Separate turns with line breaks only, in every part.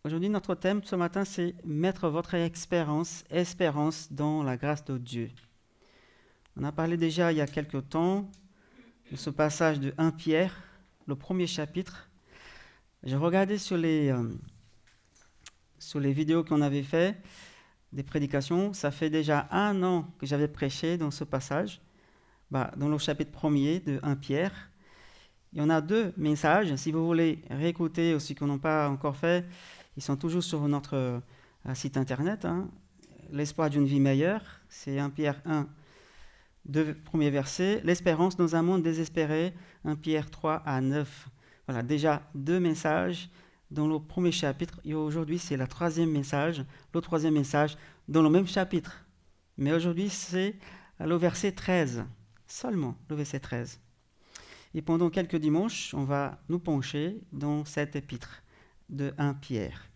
Aujourd'hui, notre thème ce matin, c'est mettre votre espérance dans la grâce de Dieu. On a parlé déjà il y a quelque temps de ce passage de 1 Pierre, le premier chapitre. J'ai regardé sur les vidéos qu'on avait fait, des prédications. Ça fait déjà 1 an que j'avais prêché dans ce passage, dans le chapitre premier de 1 Pierre. Il y en a 2 messages. Si vous voulez réécouter aussi qu'on n'a pas encore fait, ils sont toujours sur notre site internet. L'espoir d'une vie meilleure, c'est 1 Pierre 1, 2 premiers versets. L'espérance dans un monde désespéré, 1 Pierre 3 à 9. Voilà, déjà 2 messages dans le premier chapitre. Et aujourd'hui, c'est le troisième message dans le même chapitre. Mais aujourd'hui, c'est le verset 13. Seulement le verset 13. Et pendant quelques dimanches, on va nous pencher dans cet épître de 1 Pierre.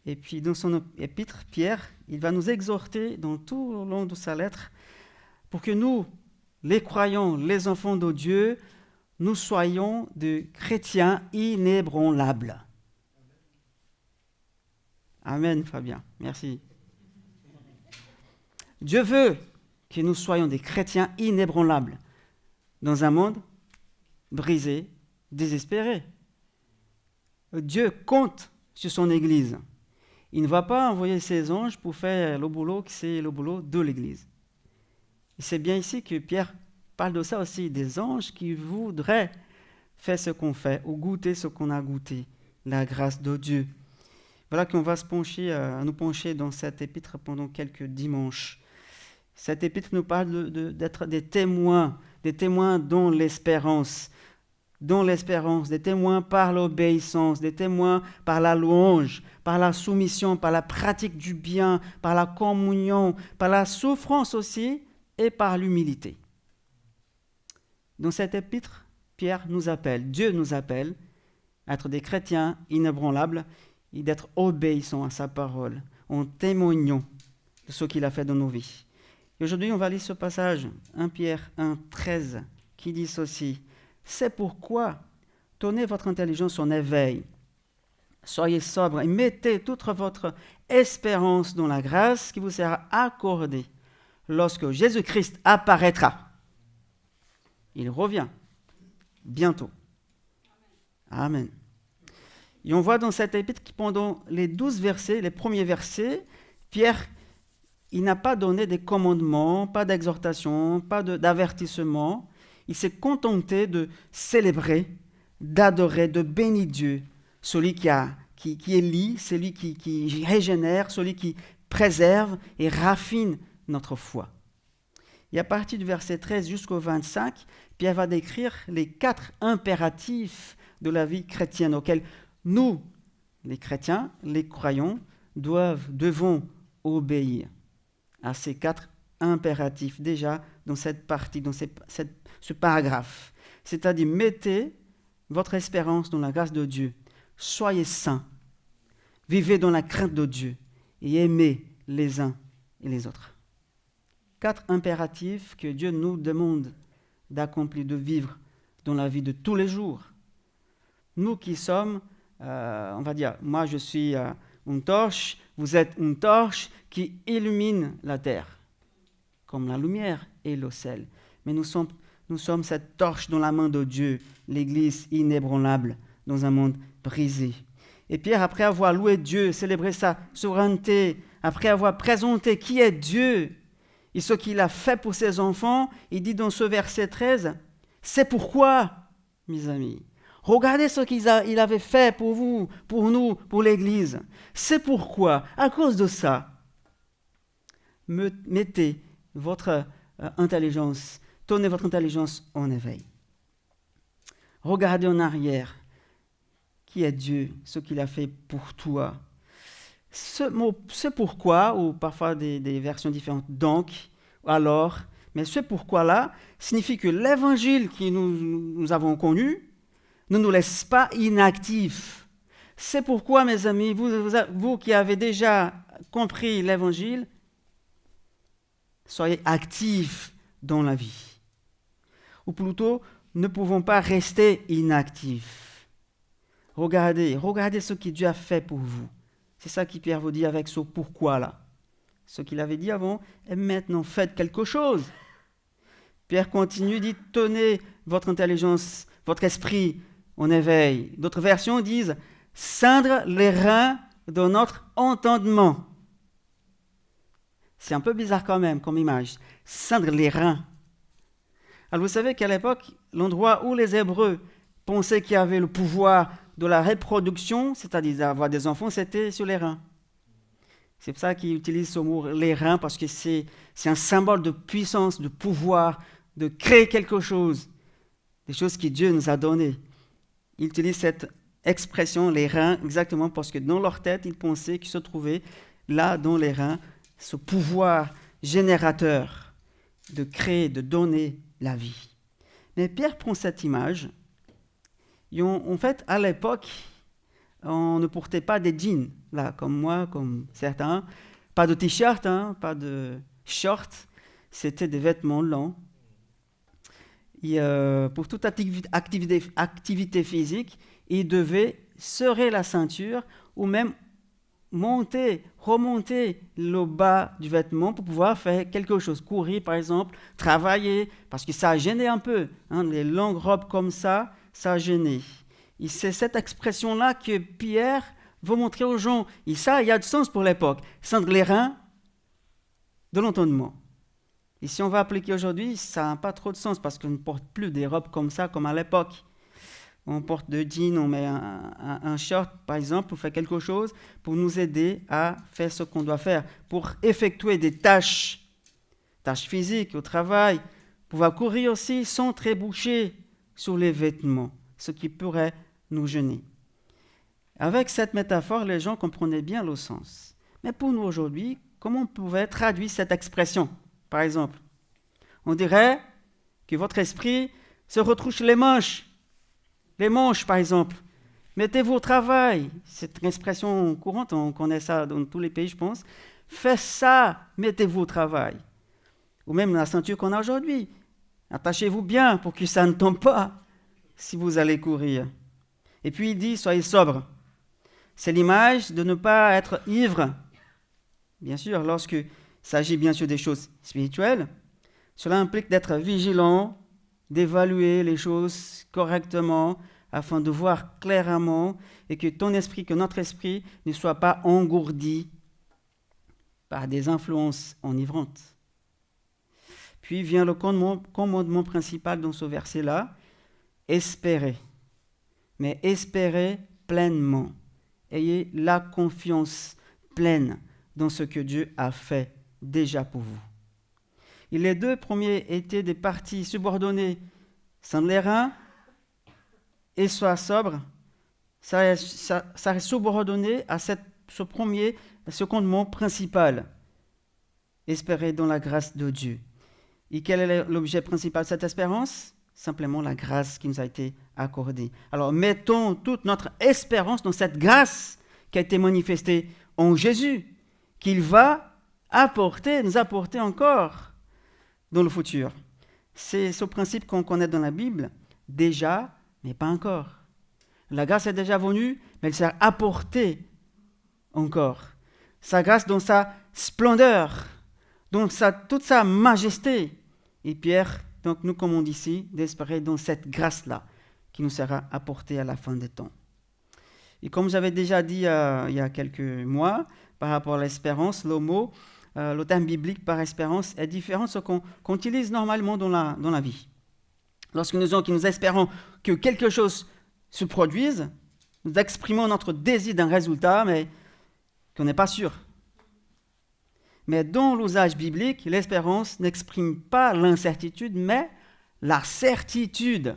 Et puis dans son épître, Pierre, il va nous exhorter dans tout le long de sa lettre pour que nous, les croyants, les enfants de Dieu, nous soyons des chrétiens inébranlables. Amen, Fabien. Merci. Dieu veut que nous soyons des chrétiens inébranlables dans un monde brisé, désespéré. Dieu compte sur son Église. Il ne va pas envoyer ses anges pour faire le boulot qui c'est le boulot de l'Église. Et c'est bien ici que Pierre parle de ça aussi, des anges qui voudraient faire ce qu'on fait ou goûter ce qu'on a goûté, la grâce de Dieu. Voilà qu'on va nous pencher dans cette épître pendant quelques dimanches. Cette épître nous parle d'être des témoins dans l'espérance, des témoins par l'obéissance, des témoins par la louange, par la soumission, par la pratique du bien, par la communion, par la souffrance aussi et par l'humilité. Dans cette épître, Dieu nous appelle à être des chrétiens inébranlables et d'être obéissants à sa parole, en témoignant de ce qu'il a fait dans nos vies. Et aujourd'hui, on va lire ce passage, 1 Pierre 1, 13, qui dit ceci. C'est pourquoi tenez votre intelligence en éveil, soyez sobre et mettez toute votre espérance dans la grâce qui vous sera accordée lorsque Jésus-Christ apparaîtra. Il revient bientôt. Amen. Et on voit dans cet épître que pendant les 12 versets, les premiers versets, Pierre, il n'a pas donné des commandements, pas d'exhortation, pas d'avertissement. Il s'est contenté de célébrer, d'adorer, de bénir Dieu, celui qui élit, celui qui régénère, celui qui préserve et raffine notre foi. Et à partir du verset 13 jusqu'au 25, Pierre va décrire les 4 impératifs de la vie chrétienne auxquels nous, les chrétiens, les croyants, devons obéir à ces 4 impératifs déjà dans cette partie, dans ce paragraphe. C'est-à-dire, mettez votre espérance dans la grâce de Dieu. Soyez saints. Vivez dans la crainte de Dieu et aimez les uns et les autres. 4 impératifs que Dieu nous demande d'accomplir, de vivre dans la vie de tous les jours. Nous qui sommes, on va dire, moi je suis une torche, vous êtes une torche qui illumine la terre, comme la lumière et le sel. Mais nous sommes cette torche dans la main de Dieu, l'Église inébranlable dans un monde brisé. Et Pierre, après avoir loué Dieu, célébré sa souveraineté, après avoir présenté qui est Dieu et ce qu'il a fait pour ses enfants, il dit dans ce verset 13, c'est pourquoi, mes amis, regardez ce qu'il avait fait pour vous, pour nous, pour l'Église. C'est pourquoi, à cause de ça, mettez votre intelligence, tenez votre intelligence en éveil. Regardez en arrière. Qui est Dieu, ce qu'il a fait pour toi. Ce mot, ce pourquoi, ou parfois des versions différentes, donc, alors, mais ce pourquoi-là signifie que l'évangile que nous avons connu ne nous laisse pas inactifs. C'est pourquoi, mes amis, vous qui avez déjà compris l'évangile, soyez actifs dans la vie. Ou plutôt, ne pouvons pas rester inactifs. Regardez ce que Dieu a fait pour vous C'est ça que Pierre vous dit avec ce pourquoi là. Ce qu'il avait dit avant, et maintenant faites quelque chose. Pierre continue, dit tenez votre intelligence, votre esprit en éveil. D'autres versions disent ceindre les reins de notre entendement. C'est un peu bizarre quand même comme image. Ceindre les reins. Alors vous savez qu'à l'époque, l'endroit où les Hébreux pensaient qu'il y avait le pouvoir de la reproduction, c'est-à-dire d'avoir des enfants, c'était sur les reins. C'est pour ça qu'ils utilisent ce mot les reins, parce que c'est un symbole de puissance, de pouvoir, de créer quelque chose, des choses que Dieu nous a données. Ils utilisent cette expression, les reins, exactement parce que dans leur tête, ils pensaient qu'il se trouvait là, dans les reins, ce pouvoir générateur de créer, de donner la vie. Mais Pierre prend cette image. En fait, à l'époque, on ne portait pas des jeans, là, comme moi, comme certains. Pas de t-shirt, pas de short. C'était des vêtements longs. Et pour toute activité physique, il devait serrer la ceinture ou même remonter le bas du vêtement pour pouvoir faire quelque chose. Courir, par exemple, travailler, parce que ça gênait un peu. Les longues robes comme ça gênait. Et c'est cette expression-là que Pierre veut montrer aux gens. Et ça, il y a du sens pour l'époque. Ceindre les reins de l'entendement. Et si on va appliquer aujourd'hui, ça n'a pas trop de sens parce qu'on ne porte plus des robes comme ça, comme à l'époque. On porte de jeans, on met un short, par exemple, pour faire quelque chose, pour nous aider à faire ce qu'on doit faire, pour effectuer des tâches physiques au travail, pouvoir courir aussi sans trébucher sur les vêtements, ce qui pourrait nous gêner. Avec cette métaphore, les gens comprenaient bien le sens. Mais pour nous aujourd'hui, comment on pouvait traduire cette expression? Par exemple, on dirait que votre esprit se retrousse les manches, par exemple. Mettez-vous au travail. C'est une expression courante, on connaît ça dans tous les pays, je pense. Faites ça, mettez-vous au travail. Ou même la ceinture qu'on a aujourd'hui. Attachez-vous bien pour que ça ne tombe pas si vous allez courir. Et puis il dit, soyez sobre. C'est l'image de ne pas être ivre. Bien sûr, lorsque il s'agit bien sûr des choses spirituelles, cela implique d'être vigilant, d'évaluer les choses correctement afin de voir clairement et que notre esprit ne soit pas engourdi par des influences enivrantes. Puis vient le commandement principal dans ce verset-là, espérez, mais espérez pleinement. Ayez la confiance pleine dans ce que Dieu a fait déjà pour vous. Et les deux premiers étaient des parties subordonnées. Ceindre les reins et sois sobre, ça est subordonné à ce premier, ce commandement principal. Espérer dans la grâce de Dieu. Et quel est l'objet principal de cette espérance? Simplement la grâce qui nous a été accordée. Alors mettons toute notre espérance dans cette grâce qui a été manifestée en Jésus, qu'il va nous apporter encore dans le futur. C'est ce principe qu'on connaît dans la Bible, déjà, mais pas encore. La grâce est déjà venue, mais elle s'est apportée encore. Sa grâce dans sa splendeur, dans toute sa majesté. Et Pierre, donc nous commande ici d'espérer dans cette grâce-là qui nous sera apportée à la fin des temps. Et comme j'avais déjà dit il y a quelques mois, par rapport à l'espérance, le terme biblique par espérance est différent de ce qu'on utilise normalement dans la vie. Lorsque nous espérons que quelque chose se produise, nous exprimons notre désir d'un résultat, mais qu'on n'est pas sûr. Mais dans l'usage biblique, l'espérance n'exprime pas l'incertitude, mais la certitude.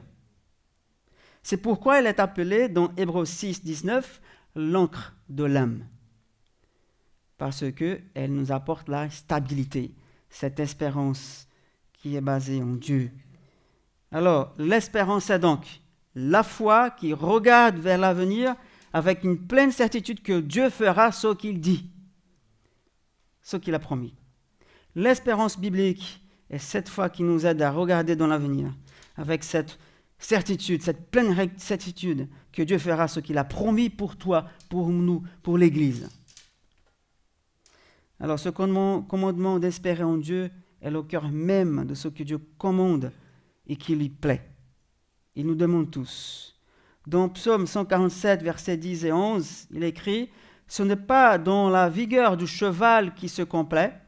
C'est pourquoi elle est appelée dans Hébreux 6, 19, l'encre de l'âme. Parce qu'elle nous apporte la stabilité, cette espérance qui est basée en Dieu. Alors, l'espérance est donc la foi qui regarde vers l'avenir avec une pleine certitude que Dieu fera ce qu'il dit, ce qu'il a promis. L'espérance biblique est cette foi qui nous aide à regarder dans l'avenir avec cette certitude, cette pleine certitude que Dieu fera ce qu'il a promis pour toi, pour nous, pour l'Église. Alors ce commandement d'espérer en Dieu est le cœur même de ce que Dieu commande et qui lui plaît. Il nous demande tous. Dans Psaume 147, versets 10 et 11, il écrit « Ce n'est pas dans la vigueur du cheval qui se complaît,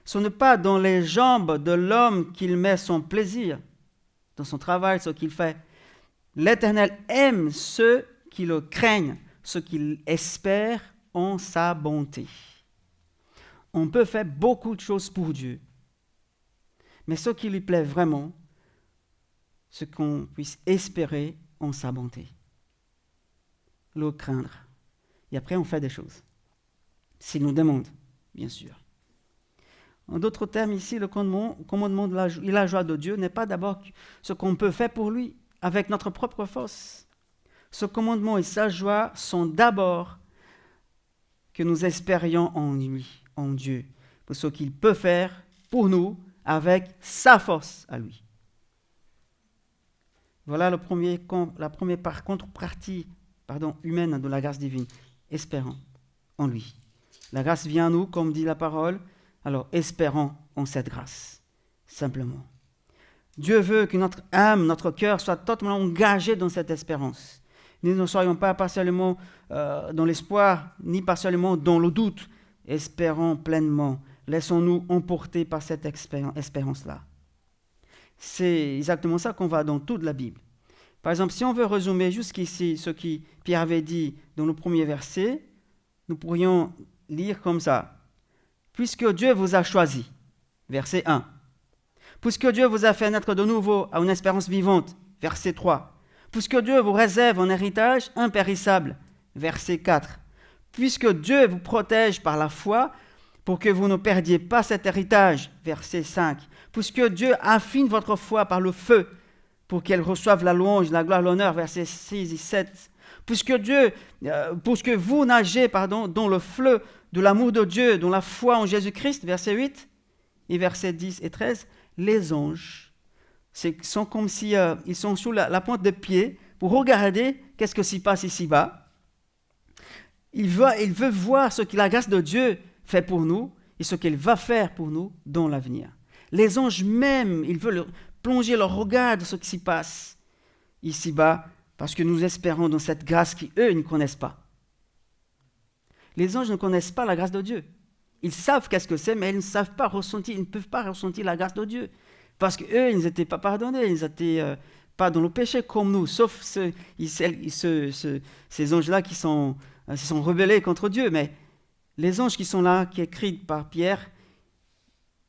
ce n'est pas dans les jambes de l'homme qu'il met son plaisir, dans son travail, ce qu'il fait. L'Éternel aime ceux qui le craignent, ceux qui espèrent en sa bonté. » On peut faire beaucoup de choses pour Dieu, mais ce qui lui plaît vraiment, c'est qu'on puisse espérer en sa bonté, le craindre. Et après, on fait des choses. S'il nous demande, bien sûr. En d'autres termes, ici, le commandement et la joie de Dieu n'est pas d'abord ce qu'on peut faire pour lui, avec notre propre force. Ce commandement et sa joie sont d'abord que nous espérions en lui, en Dieu, pour ce qu'il peut faire pour nous avec sa force à lui. Voilà la première contrepartie humaine de la grâce divine. Espérons en lui. La grâce vient à nous, comme dit la parole, alors espérons en cette grâce, simplement. Dieu veut que notre âme, notre cœur soit totalement engagé dans cette espérance. Nous ne soyons pas partiellement dans l'espoir, ni partiellement dans le doute. Espérons pleinement. Laissons-nous emporter par cette espérance-là. C'est exactement ça qu'on voit dans toute la Bible. Par exemple, si on veut résumer jusqu'ici ce que Pierre avait dit dans le premier verset, nous pourrions lire comme ça. Puisque Dieu vous a choisi, verset 1. Puisque Dieu vous a fait naître de nouveau à une espérance vivante, verset 3. Puisque Dieu vous réserve un héritage impérissable, verset 4. Puisque Dieu vous protège par la foi, pour que vous ne perdiez pas cet héritage, verset 5. Puisque Dieu affine votre foi par le feu, pour qu'elle reçoive la louange, la gloire, l'honneur, versets 6 et 7. Puisque vous nagez dans le fleuve de l'amour de Dieu, dans la foi en Jésus-Christ, verset 8 et versets 10 et 13, les anges sont comme si ils sont sous la pointe des pieds pour regarder qu'est-ce que s'y passe ici-bas. Il veut voir ce que la grâce de Dieu fait pour nous et ce qu'elle va faire pour nous dans l'avenir. Les anges même, ils veulent plonger leur regard dans ce qui s'y passe ici-bas parce que nous espérons dans cette grâce qu'eux ne connaissent pas. Les anges ne connaissent pas la grâce de Dieu. Ils savent qu'est-ce que c'est, mais ils ne peuvent pas ressentir la grâce de Dieu. Parce qu'eux, ils n'étaient pas pardonnés, ils n'étaient pas dans le péché comme nous, sauf ces anges-là qui se sont rebellés contre Dieu. Mais les anges qui sont là, qui écrits par Pierre,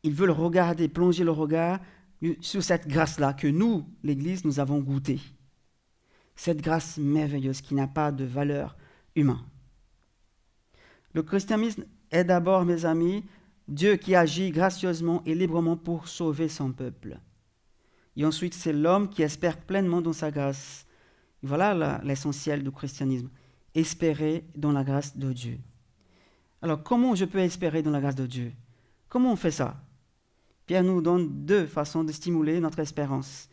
ils veulent regarder, plonger le regard sur cette grâce-là que nous, l'Église, nous avons goûtée. Cette grâce merveilleuse qui n'a pas de valeur humaine. Le christianisme est d'abord, mes amis, Dieu qui agit gracieusement et librement pour sauver son peuple. Et ensuite, c'est l'homme qui espère pleinement dans sa grâce. Et voilà l'essentiel du christianisme. Espérer dans la grâce de Dieu. Alors, comment je peux espérer dans la grâce de Dieu? Comment on fait ça? Pierre nous donne deux façons de stimuler notre espérance,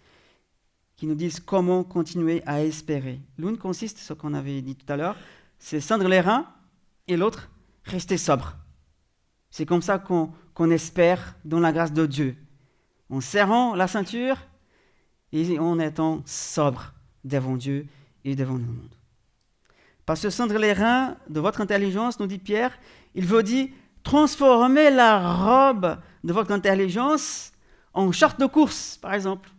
qui nous disent comment continuer à espérer. L'une consiste, ce qu'on avait dit tout à l'heure, c'est cendre les reins, et l'autre, rester sobre. C'est comme ça qu'on espère dans la grâce de Dieu. En serrant la ceinture et en étant sobre devant Dieu et devant le monde. Parce que cendre les reins de votre intelligence, nous dit Pierre, il veut dire transformer la robe de votre intelligence en short de course, par exemple.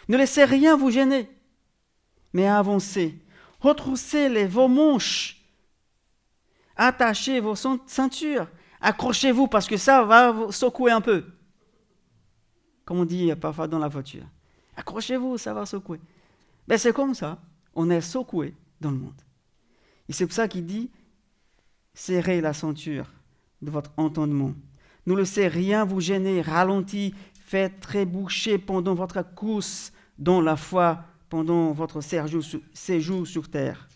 Ne laissez rien vous gêner, mais avancez. Retroussez vos manches. Attachez vos ceintures. Accrochez-vous parce que ça va vous secouer un peu. Comme on dit parfois dans la voiture. Accrochez-vous, ça va secouer. Mais c'est comme ça. On est secoué dans le monde. Et c'est pour ça qu'il dit serrez la ceinture de votre entendement. Ne laissez rien vous gêner, ralentir, faites trébucher pendant votre course dans la foi, pendant votre séjour sur terre.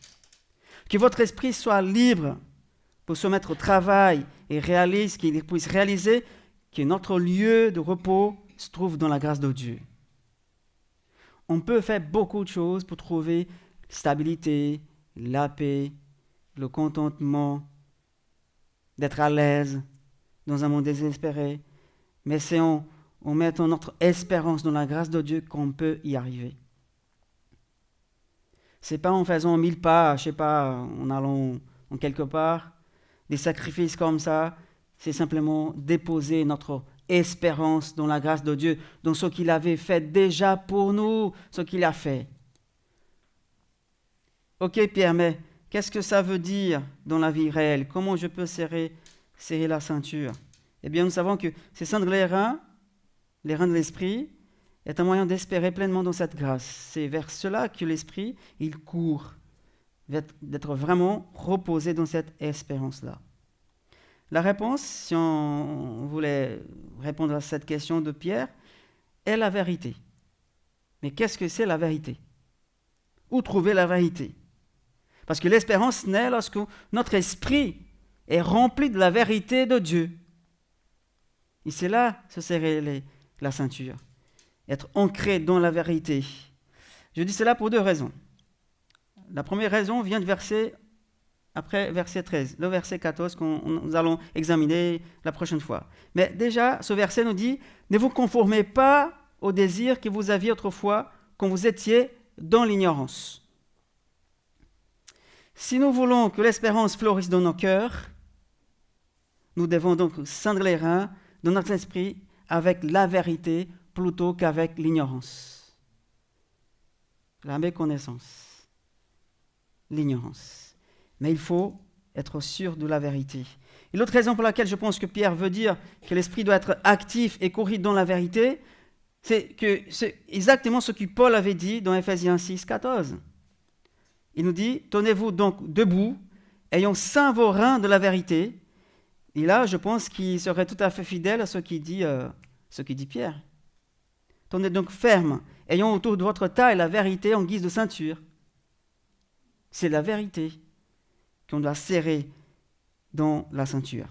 Que votre esprit soit libre pour se mettre au travail et qu'il puisse réaliser que notre lieu de repos se trouve dans la grâce de Dieu. On peut faire beaucoup de choses pour trouver stabilité, la paix, le contentement, d'être à l'aise dans un monde désespéré, mais c'est en mettant notre espérance dans la grâce de Dieu qu'on peut y arriver. C'est pas en faisant 1000 pas, je sais pas, en allant en quelque part, des sacrifices comme ça, c'est simplement déposer notre espérance dans la grâce de Dieu, dans ce qu'il avait fait déjà pour nous, ce qu'il a fait. Ok Pierre, mais qu'est-ce que ça veut dire dans la vie réelle? Comment je peux serrer la ceinture? Eh bien, nous savons que c'est cendre les reins de l'esprit, est un moyen d'espérer pleinement dans cette grâce. C'est vers cela que l'esprit, il court, d'être vraiment reposé dans cette espérance-là. La réponse, si on voulait répondre à cette question de Pierre, est la vérité. Mais qu'est-ce que c'est la vérité? Où trouver la vérité? Parce que l'espérance naît lorsque notre esprit est rempli de la vérité de Dieu. Et c'est là se serrer la ceinture, être ancré dans la vérité. Je dis cela pour deux raisons. La première raison vient de après verset 13, le verset 14 que nous allons examiner la prochaine fois. Mais déjà, ce verset nous dit « Ne vous conformez pas aux désirs que vous aviez autrefois quand vous étiez dans l'ignorance. » Si nous voulons que l'espérance fleurisse dans nos cœurs, nous devons donc cendre les reins dans notre esprit avec la vérité plutôt qu'avec l'ignorance. La méconnaissance, l'ignorance. Mais il faut être sûr de la vérité. Et l'autre raison pour laquelle je pense que Pierre veut dire que l'esprit doit être actif et courir dans la vérité, c'est exactement ce que Paul avait dit dans Ephésiens 6, 14. Il nous dit « Tenez-vous donc debout, ayant ceint vos reins de la vérité. » Et là, je pense qu'il serait tout à fait fidèle à ce qui dit Pierre. Tenez donc ferme, ayant autour de votre taille la vérité en guise de ceinture. C'est la vérité qu'on doit serrer dans la ceinture.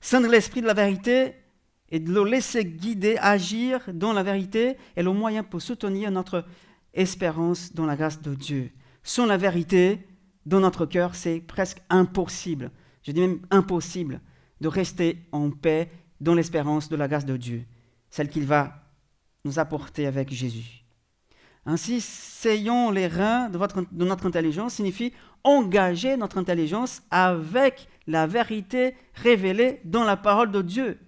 Ceindre l'esprit de la vérité et de le laisser guider, agir dans la vérité est le moyen pour soutenir notre espérance dans la grâce de Dieu. Sans la vérité, dans notre cœur, c'est presque impossible, je dis même impossible, de rester en paix dans l'espérance de la grâce de Dieu, celle qu'il va nous apporter avec Jésus. Ainsi, sayons les reins de notre intelligence signifie engager notre intelligence avec la vérité révélée dans la parole de Dieu.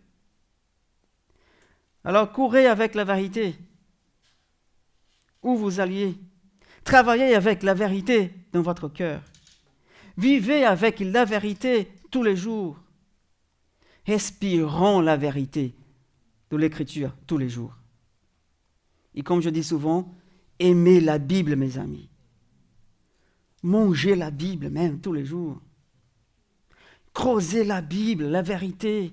Alors, courez avec la vérité. Où vous alliez, travaillez avec la vérité dans votre cœur. Vivez avec la vérité tous les jours. Respirons la vérité de l'Écriture tous les jours. Et comme je dis souvent, aimez la Bible, mes amis. Mangez la Bible même tous les jours. Creusez la Bible, la vérité.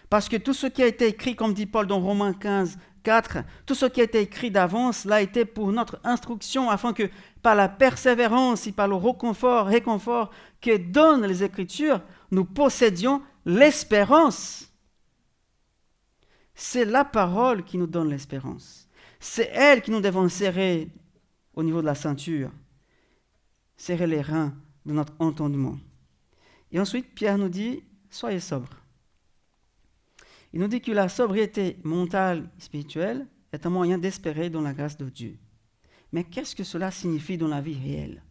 Parce que tout ce qui a été écrit, comme dit Paul dans Romains 15, 4, tout ce qui a été écrit d'avance l'a été pour notre instruction, afin que par la persévérance et par le réconfort que donnent les Écritures, nous possédions l'espérance. C'est la parole qui nous donne l'espérance. C'est elle que nous devons serrer au niveau de la ceinture, serrer les reins de notre entendement. Et ensuite, Pierre nous dit, soyez sobres. Il nous dit que la sobriété mentale et spirituelle est un moyen d'espérer dans la grâce de Dieu. Mais qu'est-ce que cela signifie dans la vie réelle?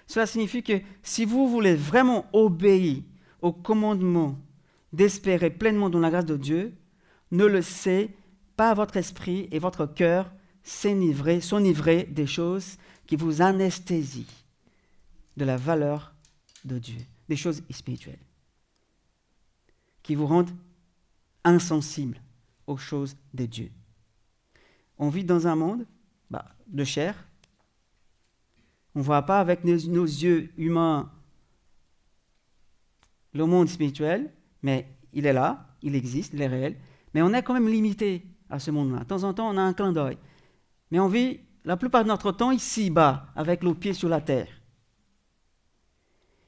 Cela signifie que si vous voulez vraiment obéir au commandement d'espérer pleinement dans la grâce de Dieu, ne laissez pas votre esprit et votre cœur s'enivrer des choses qui vous anesthésient de la valeur de Dieu, des choses spirituelles, qui vous rendent insensibles aux choses de Dieu. On vit dans un monde de chair. On ne voit pas avec nos yeux humains le monde spirituel, mais il est là, il existe, il est réel. Mais on est quand même limité à ce monde-là. De temps en temps, on a un clin d'œil. Mais on vit la plupart de notre temps ici-bas, avec nos pieds sur la terre.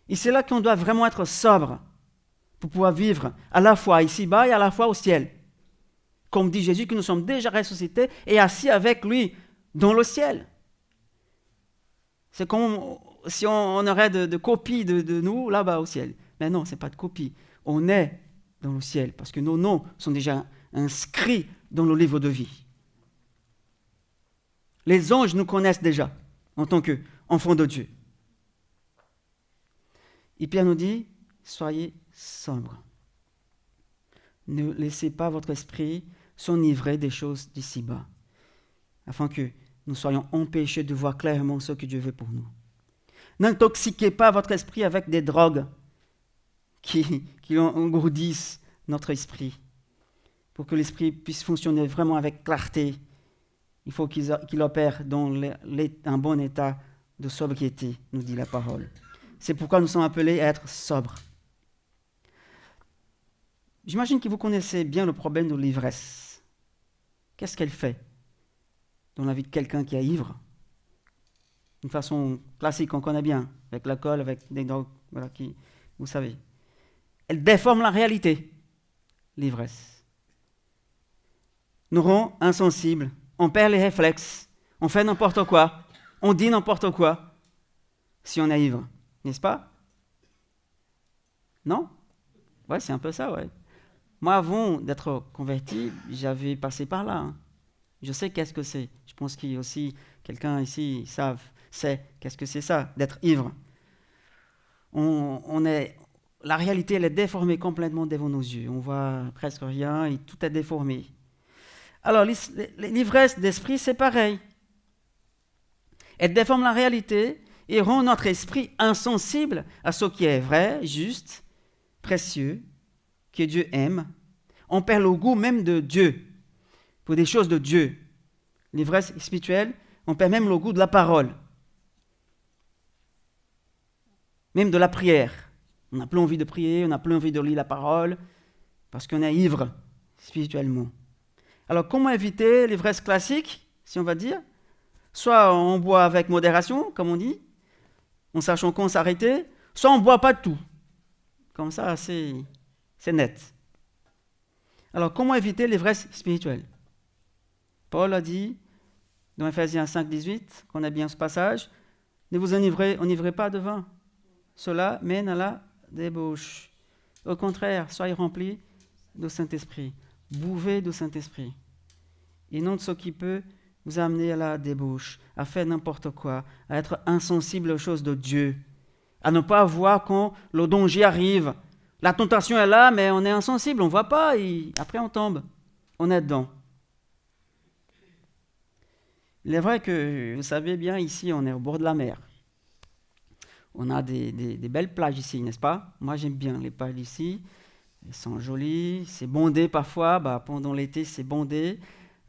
Et c'est là qu'on doit vraiment être sobre pour pouvoir vivre à la fois ici-bas et à la fois au ciel. Comme dit Jésus, que nous sommes déjà ressuscités et assis avec lui dans le ciel. C'est comme si on aurait de copies de nous là-bas au ciel. Mais non, ce n'est pas de copie. On est dans le ciel parce que nos noms sont déjà inscrits dans le livre de vie. Les anges nous connaissent déjà en tant qu'enfants de Dieu. Et Pierre nous dit, soyez sobres. Ne laissez pas votre esprit s'enivrer des choses d'ici-bas, afin que nous soyons empêchés de voir clairement ce que Dieu veut pour nous. N'intoxiquez pas votre esprit avec des drogues qui engourdissent notre esprit. Pour que l'esprit puisse fonctionner vraiment avec clarté, il faut qu'il opère dans un bon état de sobriété, nous dit la parole. C'est pourquoi nous sommes appelés à être sobres. J'imagine que vous connaissez bien le problème de l'ivresse. Qu'est-ce qu'elle fait dans la vie de quelqu'un qui est ivre? D'une façon classique, on connaît bien, avec l'alcool, avec des drogues, voilà, vous savez. Elle déforme la réalité, l'ivresse. Nous rend insensibles, on perd les réflexes, on fait n'importe quoi, on dit n'importe quoi, si on est ivre, n'est-ce pas? Non? Ouais, c'est un peu ça, ouais. Moi, avant d'être converti, j'avais passé par là. Je sais qu'est-ce que c'est. Je pense qu'il y a aussi quelqu'un ici sait qu'est-ce que c'est ça, d'être ivre. La réalité, elle est déformée complètement devant nos yeux. On voit presque rien et tout est déformé. Alors, l'ivresse d'esprit, c'est pareil. Elle déforme la réalité et rend notre esprit insensible à ce qui est vrai, juste, précieux, que Dieu aime. On perd le goût même de Dieu, pour des choses de Dieu. L'ivresse spirituelle, on perd même le goût de la parole, même de la prière. On n'a plus envie de prier, on n'a plus envie de lire la parole, parce qu'on est ivre spirituellement. Alors, comment éviter l'ivresse classique, si on va dire? Soit on boit avec modération, comme on dit, en sachant qu'on s'arrêter, soit on ne boit pas de tout. Comme ça, c'est net. Alors, comment éviter l'ivresse spirituelle? Paul a dit, dans Ephésiens 5, 18, qu'on a bien ce passage, ne vous enivrez pas de vin. Cela mène à la débauche. Au contraire, soyez remplis du Saint-Esprit. Bouvez du Saint-Esprit. Et non de ce qui peut vous amener à la débauche, à faire n'importe quoi, à être insensible aux choses de Dieu, à ne pas voir quand le danger arrive. La tentation est là, mais on est insensible, on ne voit pas, et après on tombe. On est dedans. Il est vrai que, vous savez bien, ici, on est au bord de la mer. On a des belles plages ici, n'est-ce pas? Moi, j'aime bien les plages ici. Elles sont jolies, c'est bondé parfois. Pendant l'été, c'est bondé.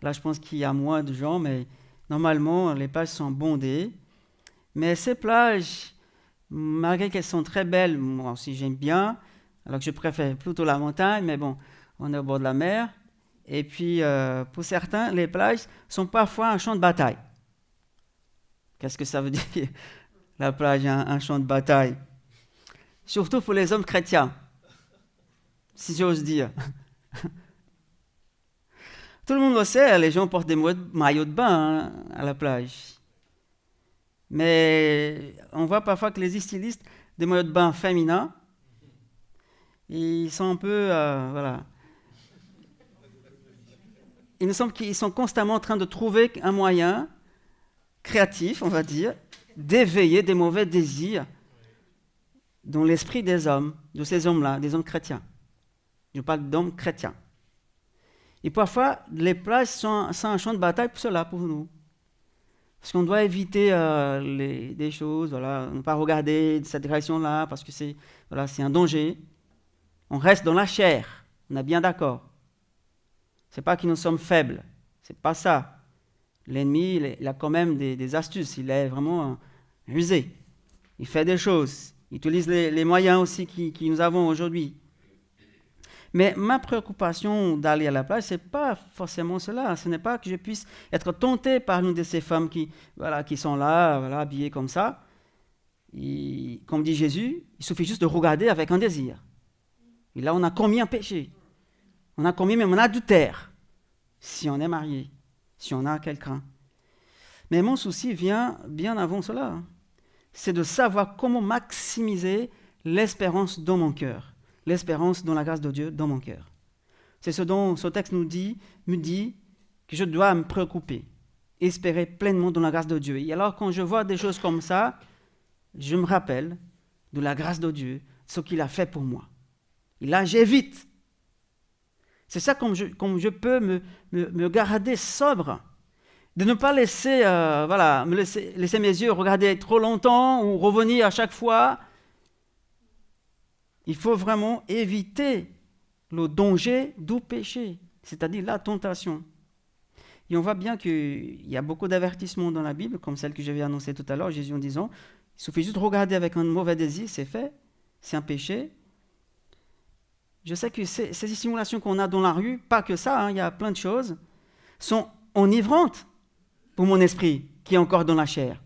Là, je pense qu'il y a moins de gens, mais normalement, les plages sont bondées. Mais ces plages, malgré qu'elles sont très belles, moi aussi, j'aime bien. Alors que je préfère plutôt la montagne, mais bon, on est au bord de la mer. Et puis, pour certains, les plages sont parfois un champ de bataille. Qu'est-ce que ça veut dire, la plage, un champ de bataille? Surtout pour les hommes chrétiens, si j'ose dire. Tout le monde le sait, les gens portent des maillots de bain à la plage. Mais on voit parfois que les stylistes des maillots de bain féminins, ils sont un peu, voilà. Il me semble qu'ils sont constamment en train de trouver un moyen créatif, on va dire, d'éveiller des mauvais désirs dans l'esprit des hommes, de ces hommes-là, des hommes chrétiens. Je parle d'hommes chrétiens. Et parfois, les plages sont un champ de bataille pour cela, pour nous. Parce qu'on doit éviter des choses, voilà, ne pas regarder de cette direction-là, parce que c'est un danger. On reste dans la chair, on est bien d'accord. Ce n'est pas que nous sommes faibles, c'est pas ça. L'ennemi, il a quand même des astuces, il est vraiment rusé. Il fait des choses, il utilise les moyens aussi que nous avons aujourd'hui. Mais ma préoccupation d'aller à la plage, ce n'est pas forcément cela. Ce n'est pas que je puisse être tenté par une de ces femmes qui sont là, habillées comme ça. Et, comme dit Jésus, il suffit juste de regarder avec un désir. Et là, on a commis un péché. On a commis même un adultère, si on est marié, si on a quelqu'un. Mais mon souci vient bien avant cela. c'est de savoir comment maximiser l'espérance dans mon cœur, l'espérance dans la grâce de Dieu dans mon cœur. C'est ce dont ce texte me dit que je dois me préoccuper, espérer pleinement dans la grâce de Dieu. Et alors quand je vois des choses comme ça, je me rappelle de la grâce de Dieu, ce qu'il a fait pour moi. Et là, j'évite. C'est ça comme je peux me garder sobre, de ne pas laisser, laisser mes yeux regarder trop longtemps ou revenir à chaque fois. Il faut vraiment éviter le danger du péché, c'est-à-dire la tentation. Et on voit bien qu'il y a beaucoup d'avertissements dans la Bible, comme celle que j'avais annoncée tout à l'heure, Jésus en disant, il suffit juste de regarder avec un mauvais désir, c'est fait, c'est un péché. Je sais que ces stimulations qu'on a dans la rue, pas que ça, il y a plein de choses, sont enivrantes pour mon esprit, qui est encore dans la chair.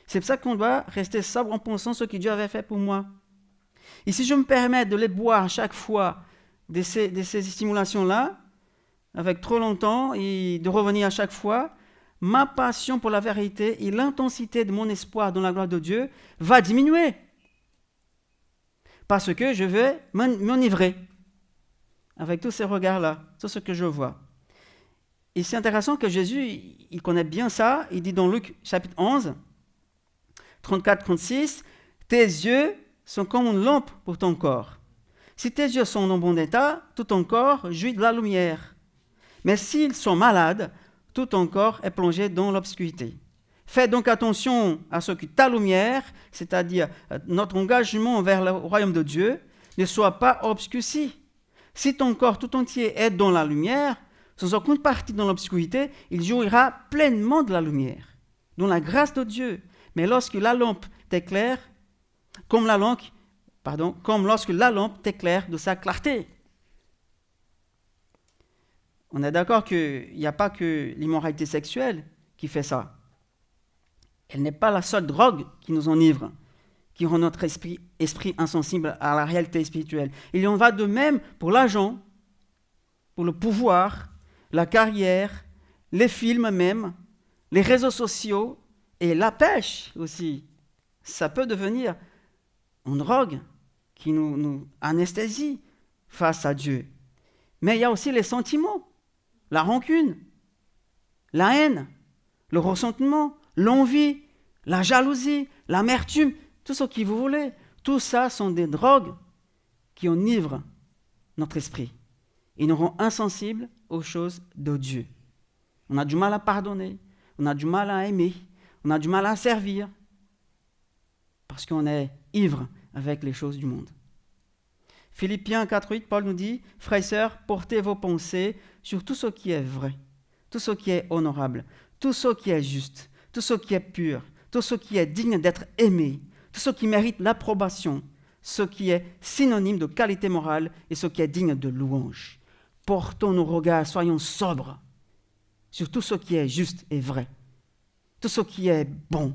C'est pour ça qu'on doit rester sobre en pensant ce que Dieu avait fait pour moi. Et si je me permets de les boire à chaque fois de ces stimulations-là, avec trop longtemps, et de revenir à chaque fois, ma passion pour la vérité et l'intensité de mon espoir dans la gloire de Dieu va diminuer. Parce que je vais m'enivrer avec tous ces regards-là, tout ce que je vois. Et c'est intéressant que Jésus, il connaît bien ça. Il dit dans Luc chapitre 11, 34-36, « Tes yeux sont comme une lampe pour ton corps. Si tes yeux sont en bon état, tout ton corps jouit de la lumière. Mais s'ils sont malades, tout ton corps est plongé dans l'obscurité. Fais donc attention à ce que ta lumière, c'est-à-dire notre engagement vers le royaume de Dieu, ne soit pas obscurci. Si ton corps tout entier est dans la lumière, sans aucune partie dans l'obscurité, il jouira pleinement de la lumière, dans la grâce de Dieu. Mais lorsque la lampe t'éclaire, comme lorsque la lampe t'éclaire de sa clarté. » On est d'accord qu'il n'y a pas que l'immoralité sexuelle qui fait ça. Elle n'est pas la seule drogue qui nous enivre, qui rend notre esprit insensible à la réalité spirituelle. Il en va de même pour l'argent, pour le pouvoir, la carrière, les films même, les réseaux sociaux et la pêche aussi. Ça peut devenir une drogue qui nous anesthésie face à Dieu. Mais il y a aussi les sentiments, la rancune, la haine, le ressentiment, l'envie, la jalousie, l'amertume, tout ce que vous voulez. Tout ça sont des drogues qui enivrent notre esprit et nous rendent insensibles aux choses de Dieu. On a du mal à pardonner, on a du mal à aimer, on a du mal à servir parce qu'on est ivre avec les choses du monde. Philippiens 4.8, Paul nous dit « Frères et sœurs, portez vos pensées sur tout ce qui est vrai, tout ce qui est honorable, tout ce qui est juste, tout ce qui est pur, tout ce qui est digne d'être aimé, tout ce qui mérite l'approbation, ce qui est synonyme de qualité morale et ce qui est digne de louange. Portons nos regards, soyons sobres sur tout ce qui est juste et vrai, tout ce qui est bon,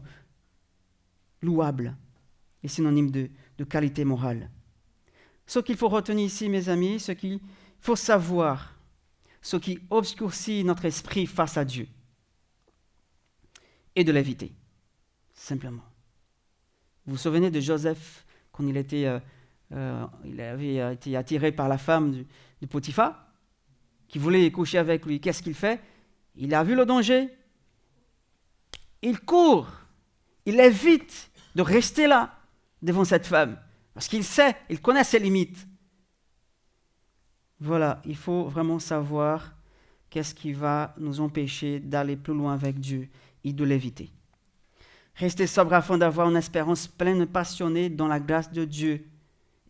louable et synonyme de qualité morale. » Ce qu'il faut retenir ici, mes amis, ce qu'il faut savoir, ce qui obscurcit notre esprit face à Dieu, et de l'éviter, simplement. Vous vous souvenez de Joseph, quand il avait été attiré par la femme de Potiphar, qui voulait coucher avec lui. Qu'est-ce qu'il fait? Il a vu le danger. Il court. Il évite de rester là, devant cette femme. Parce qu'il sait, il connaît ses limites. Voilà, il faut vraiment savoir qu'est-ce qui va nous empêcher d'aller plus loin avec Dieu et de l'éviter. Rester sobre afin d'avoir une espérance pleine et passionnée dans la grâce de Dieu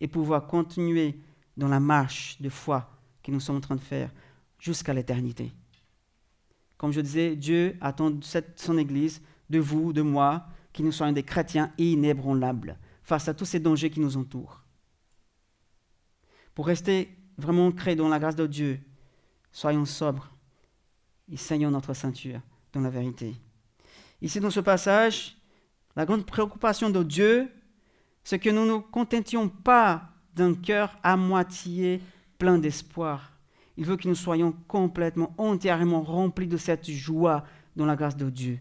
et pouvoir continuer dans la marche de foi que nous sommes en train de faire jusqu'à l'éternité. Comme je disais, Dieu attend de son Église, de vous, de moi, que nous soyons des chrétiens inébranlables face à tous ces dangers qui nous entourent. Pour rester vraiment ancrés dans la grâce de Dieu, soyons sobres et saignons notre ceinture dans la vérité. Ici, dans ce passage, la grande préoccupation de Dieu, c'est que nous ne nous contentions pas d'un cœur à moitié plein d'espoir. Il veut que nous soyons complètement, entièrement remplis de cette joie dans la grâce de Dieu.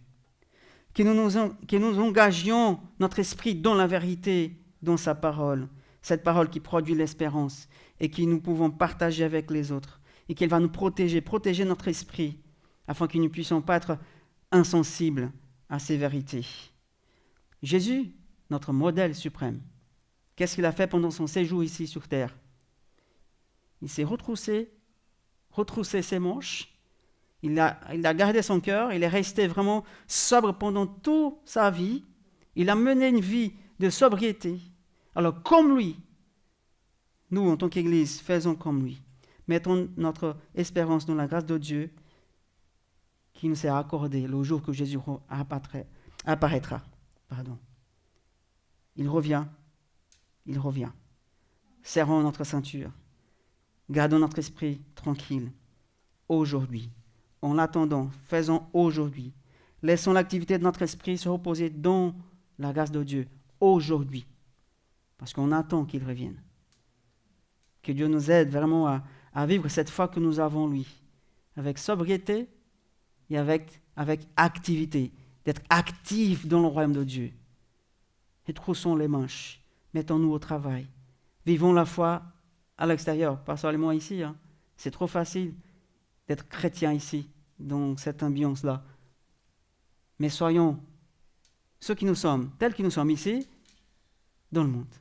que nous engagions notre esprit dans la vérité, dans sa parole, cette parole qui produit l'espérance et que nous pouvons partager avec les autres et qu'elle va nous protéger notre esprit afin que nous ne puissions pas être insensibles à ces vérités. Jésus, notre modèle suprême, qu'est-ce qu'il a fait pendant son séjour ici sur terre? Il s'est retroussé ses manches, il a gardé son cœur, il est resté vraiment sobre pendant toute sa vie, il a mené une vie de sobriété. Alors comme lui, nous en tant qu'Église, faisons comme lui. Mettons notre espérance dans la grâce de Dieu qui nous est accordée le jour que Jésus apparaîtra. Il revient. Serrons notre ceinture. Gardons notre esprit tranquille. Aujourd'hui. En l'attendant, faisons aujourd'hui. Laissons l'activité de notre esprit se reposer dans la grâce de Dieu. Aujourd'hui. Parce qu'on attend qu'il revienne. Que Dieu nous aide vraiment à vivre cette foi que nous avons en lui. Avec sobriété et avec activité. D'être actifs dans le royaume de Dieu. Et troussons les manches. Mettons-nous au travail. Vivons la foi à l'extérieur, pas seulement ici. C'est trop facile d'être chrétien ici, dans cette ambiance-là. Mais soyons ceux qui nous sommes, tels que nous sommes ici, dans le monde,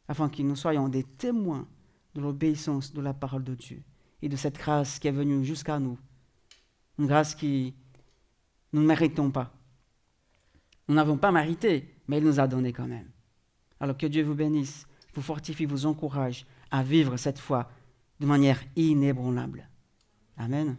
afin que nous soyons des témoins de l'obéissance de la parole de Dieu et de cette grâce qui est venue jusqu'à nous. Une grâce que nous ne méritons pas. Nous n'avons pas mérité, mais il nous a donné quand même. Alors que Dieu vous bénisse, vous fortifie, vous encourage à vivre cette foi de manière inébranlable. Amen.